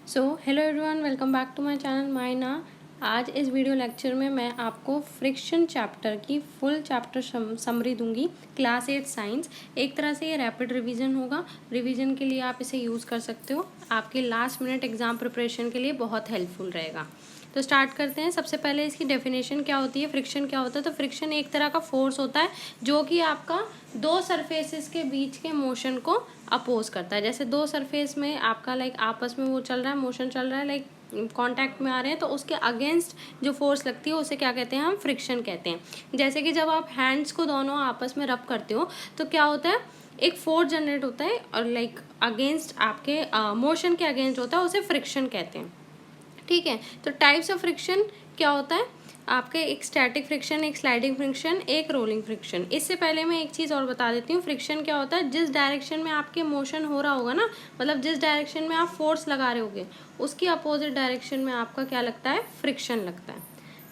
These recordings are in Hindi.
So hello everyone, welcome back to my channel Maina. आज इस वीडियो लेक्चर में मैं आपको फ्रिक्शन चैप्टर की फुल चैप्टर समरी दूंगी। Class 8 science. एक तरह से ये रैपिड रिवीजन होगा। रिवीजन के लिए आप इसे यूज़ कर सकते हो, आपके लास्ट मिनट एग्जाम प्रिपरेशन के लिए बहुत हेल्पफुल रहेगा। तो स्टार्ट करते हैं। सबसे पहले इसकी डेफिनेशन क्या होती है, फ्रिक्शन क्या होता है। तो फ्रिक्शन एक तरह का फोर्स होता है जो कि आपका दो सरफेसेस के बीच के मोशन को अपोज करता है। जैसे दो सरफेस में आपका आपस में वो चल रहा है, मोशन चल रहा है, कांटेक्ट में आ रहे हैं, तो उसके अगेंस्ट जो फोर्स लगती है उसे क्या कहते हैं, हम फ्रिक्शन कहते हैं। जैसे कि जब आप हैंड्स को दोनों आपस में रब करते हो तो क्या होता है, एक फोर्स जनरेट होता है और अगेंस्ट आपके मोशन के अगेंस्ट होता है, उसे फ्रिक्शन कहते हैं। ठीक है। तो टाइप्स ऑफ फ्रिक्शन क्या होता है आपके, एक स्टैटिक फ्रिक्शन, एक स्लाइडिंग फ्रिक्शन, एक रोलिंग फ्रिक्शन। इससे पहले मैं एक चीज़ और बता देती हूँ। फ्रिक्शन क्या होता है, जिस डायरेक्शन में आपके मोशन हो रहा होगा ना, मतलब जिस डायरेक्शन में आप फोर्स लगा रहे होगे उसकी अपोजिट डायरेक्शन में आपका क्या लगता है, फ्रिक्शन लगता है।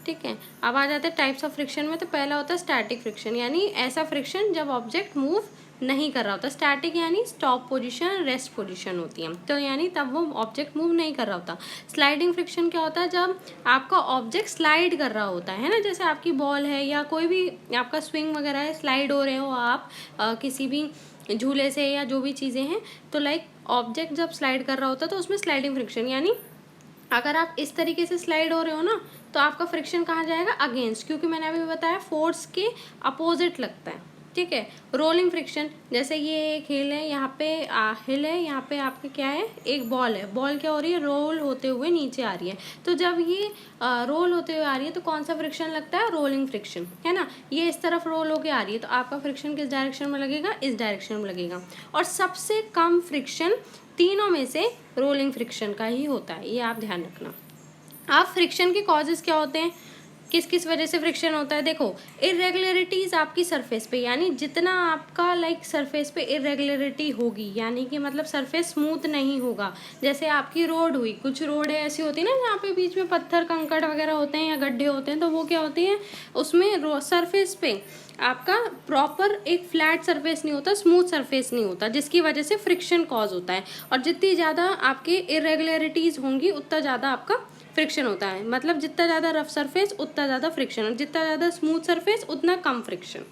ठीक है। अब आ जाते हैं टाइप्स ऑफ फ्रिक्शन में। तो पहला होता है स्टैटिक फ्रिक्शन, यानी ऐसा फ्रिक्शन जब ऑब्जेक्ट मूव नहीं कर रहा होता। स्टैटिक यानी स्टॉप पोजीशन, रेस्ट पोजीशन होती है, तो यानी तब वो ऑब्जेक्ट मूव नहीं कर रहा होता। स्लाइडिंग फ्रिक्शन क्या होता है, जब आपका ऑब्जेक्ट स्लाइड कर रहा होता है ना, जैसे आपकी बॉल है या कोई भी आपका स्विंग वगैरह है, स्लाइड हो रहे हो आप किसी भी झूले से या जो भी चीज़ें हैं, तो ऑब्जेक्ट जब स्लाइड कर रहा होता है तो उसमें स्लाइडिंग फ्रिक्शन, यानी अगर आप इस तरीके से स्लाइड हो रहे हो ना तो आपका फ्रिक्शन कहाँ जाएगा, अगेंस्ट, क्योंकि मैंने अभी बताया फोर्स के अपोजिट लगता है। ठीक है। रोलिंग फ्रिक्शन, जैसे ये एक हिल है, यहाँ पे हिल है, यहाँ पे आपके क्या है, एक बॉल है, बॉल क्या हो रही है, रोल होते हुए नीचे आ रही है। तो जब ये रोल होते हुए आ रही है तो कौन सा फ्रिक्शन लगता है, रोलिंग फ्रिक्शन, है ना। ये इस तरफ रोल होके आ रही है तो आपका फ्रिक्शन किस डायरेक्शन में लगेगा, इस डायरेक्शन में लगेगा। और सबसे कम फ्रिक्शन तीनों में से रोलिंग फ्रिक्शन का ही होता है, ये आप ध्यान रखना। अब फ्रिक्शन के कॉजेज क्या होते हैं, किस किस वजह से फ्रिक्शन होता है। देखो, इरेगुलरिटीज आपकी सरफेस पे, यानी जितना आपका सरफेस पे इरेगुलरिटी होगी, यानी कि मतलब सरफेस स्मूथ नहीं होगा। जैसे आपकी रोड हुई, कुछ रोड ऐसी होती है ना जहाँ पे बीच में पत्थर कंकड़ वगैरह होते हैं या गड्ढे होते हैं, तो वो क्या होती है, उसमें सरफेस पे आपका प्रॉपर एक फ्लैट सरफेस नहीं होता, स्मूथ सरफेस नहीं होता, जिसकी वजह से फ्रिक्शन कॉज होता है। और जितनी ज़्यादा आपके इरेगुलरिटीज़ होंगी उतना ज़्यादा आपका फ्रिक्शन होता है। मतलब जितना ज़्यादा रफ सरफेस उतना ज़्यादा फ्रिक्शन, और जितना ज़्यादा स्मूथ सरफेस उतना कम फ्रिक्शन।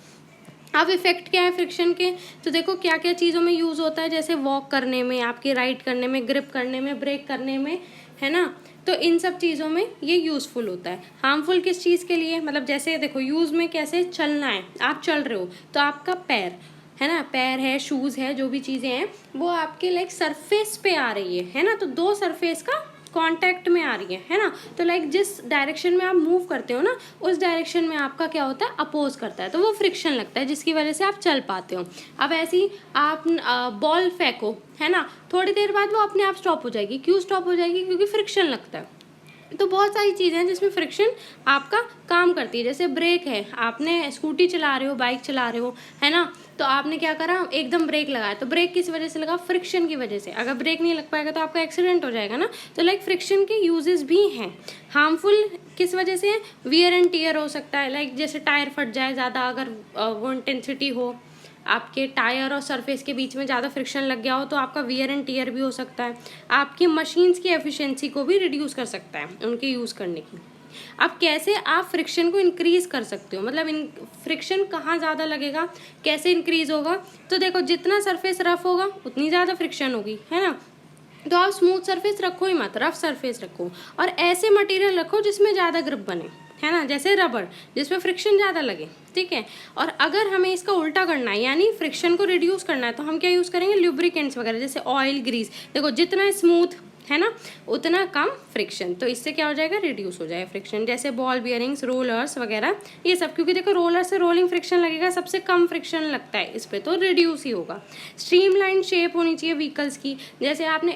अब इफेक्ट क्या है फ्रिक्शन के, तो देखो क्या क्या चीज़ों में यूज़ होता है, जैसे वॉक करने में, आपके राइड करने में, ग्रिप करने में, ब्रेक करने में, है ना। तो इन सब चीज़ों में ये यूज़फुल होता है। हार्मफुल किस चीज़ के लिए, मतलब जैसे देखो यूज़ में कैसे चलना है, आप चल रहे हो तो आपका पैर है ना, पैर है, शूज़ है, जो भी चीज़ें हैं वो आपके सरफेस पे आ रही है ना, तो दो सरफेस का कांटेक्ट में आ रही है ना। तो जिस डायरेक्शन में आप मूव करते हो ना, उस डायरेक्शन में आपका क्या होता है, अपोज करता है, तो वो फ्रिक्शन लगता है, जिसकी वजह से आप चल पाते हो। अब ऐसी आप बॉल फेंको, है ना, थोड़ी देर बाद वो अपने आप स्टॉप हो जाएगी। क्यों स्टॉप हो जाएगी, क्योंकि फ्रिक्शन लगता है। तो बहुत सारी चीज़ें हैं जिसमें फ्रिक्शन आपका काम करती है। जैसे ब्रेक है, आपने स्कूटी चला रहे हो, बाइक चला रहे हो, है ना, तो आपने क्या करा, एकदम ब्रेक लगाया, तो ब्रेक किस वजह से लगा, फ्रिक्शन की वजह से। अगर ब्रेक नहीं लग पाएगा तो आपका एक्सीडेंट हो जाएगा ना। तो फ्रिक्शन के यूजेस भी हैं। हार्मफुल किस वजह से, वियर एंड टीयर हो सकता है, जैसे टायर फट जाए ज़्यादा, अगर वो इंटेंसिटी हो, आपके टायर और सरफेस के बीच में ज़्यादा फ्रिक्शन लग गया हो तो आपका वियर एंड टीयर भी हो सकता है। आपकी मशीन्स की एफिशिएंसी को भी रिड्यूस कर सकता है उनके यूज़ करने की। अब कैसे आप फ्रिक्शन को इंक्रीज़ कर सकते हो, मतलब इन फ्रिक्शन कहाँ ज़्यादा लगेगा, कैसे इंक्रीज़ होगा। तो देखो, जितना सरफेस रफ होगा उतनी ज़्यादा फ्रिक्शन होगी, है ना। तो आप स्मूथ सरफेस रखो ही मत, रफ सरफेस रखो, और ऐसे मटेरियल रखो जिसमें ज़्यादा ग्रिप बने, है ना, जैसे रबर, जिसमें फ्रिक्शन ज़्यादा लगे। ठीक है। और अगर हमें इसका उल्टा करना है, यानी फ्रिक्शन को रिड्यूस करना है, तो हम क्या यूज़ करेंगे, ल्यूब्रिकेंट्स वगैरह, जैसे ऑयल, ग्रीस। देखो, जितना स्मूथ है ना उतना कम फ्रिक्शन, तो इससे क्या हो जाएगा, रिड्यूस हो जाएगा फ्रिक्शन। जैसे बॉल बियरिंग्स, रोलर्स वगैरह, ये सब, क्योंकि देखो रोलर से रोलिंग फ्रिक्शन लगेगा, सबसे कम फ्रिक्शन लगता है इस पर, तो रिड्यूस ही होगा। स्ट्रीमलाइन शेप होनी चाहिए व्हीकल्स की, जैसे आपने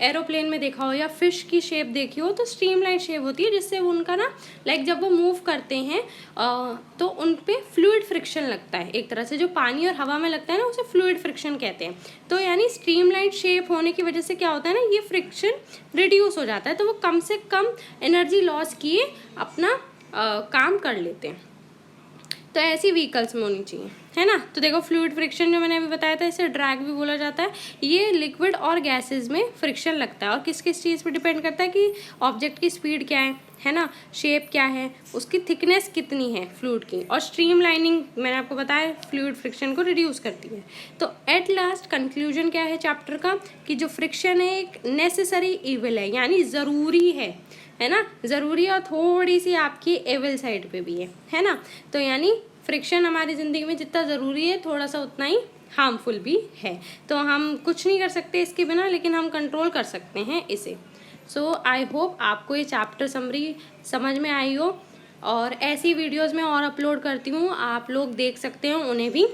एरोप्लेन में देखा हो या फिश की शेप देखी हो, तो स्ट्रीमलाइन शेप होती है, जिससे उनका ना जब वो मूव करते हैं तो उन पे फ्लूइड फ्रिक्शन लगता है। एक तरह से जो पानी और हवा में लगता है ना, उसे फ्लूइड फ्रिक्शन कहते हैं। तो यानी स्ट्रीमलाइन शेप होने की वजह से क्या होता है ना, ये फ्रिक्शन रिड्यूस हो जाता है, तो वो कम से कम एनर्जी लॉस किए अपना काम कर लेते हैं। तो ऐसी व्हीकल्स में होनी चाहिए, है ना। तो देखो फ्लूइड फ्रिक्शन जो मैंने अभी बताया था, इसे ड्रैग भी बोला जाता है। ये लिक्विड और गैसेस में फ्रिक्शन लगता है और किस किस चीज़ पे डिपेंड करता है कि ऑब्जेक्ट की स्पीड क्या है ना, शेप क्या है, उसकी थिकनेस कितनी है फ्लूइड की, और स्ट्रीम लाइनिंग मैंने आपको बताया फ्लूइड फ्रिक्शन को रिड्यूस करती है। तो एट लास्ट कंक्लूजन क्या है चैप्टर का, कि जो फ्रिक्शन है एक नेसेसरी इविल है, यानी ज़रूरी है ना, ज़रूरी और थोड़ी सी आपकी एविल साइड पे भी है ना। तो यानी फ्रिक्शन हमारी ज़िंदगी में जितना ज़रूरी है, थोड़ा सा उतना ही हार्मफुल भी है। तो हम कुछ नहीं कर सकते इसके बिना, लेकिन हम कंट्रोल कर सकते हैं इसे। सो आई होप आपको ये चैप्टर समरी समझ में आई हो, और ऐसी वीडियोज़ मैं और अपलोड करती हूँ, आप लोग देख सकते हो उन्हें भी।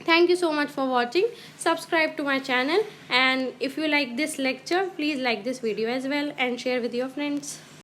Thank you so much for watching. Subscribe to my channel, and if you like this lecture, please like this video as well and share with your friends.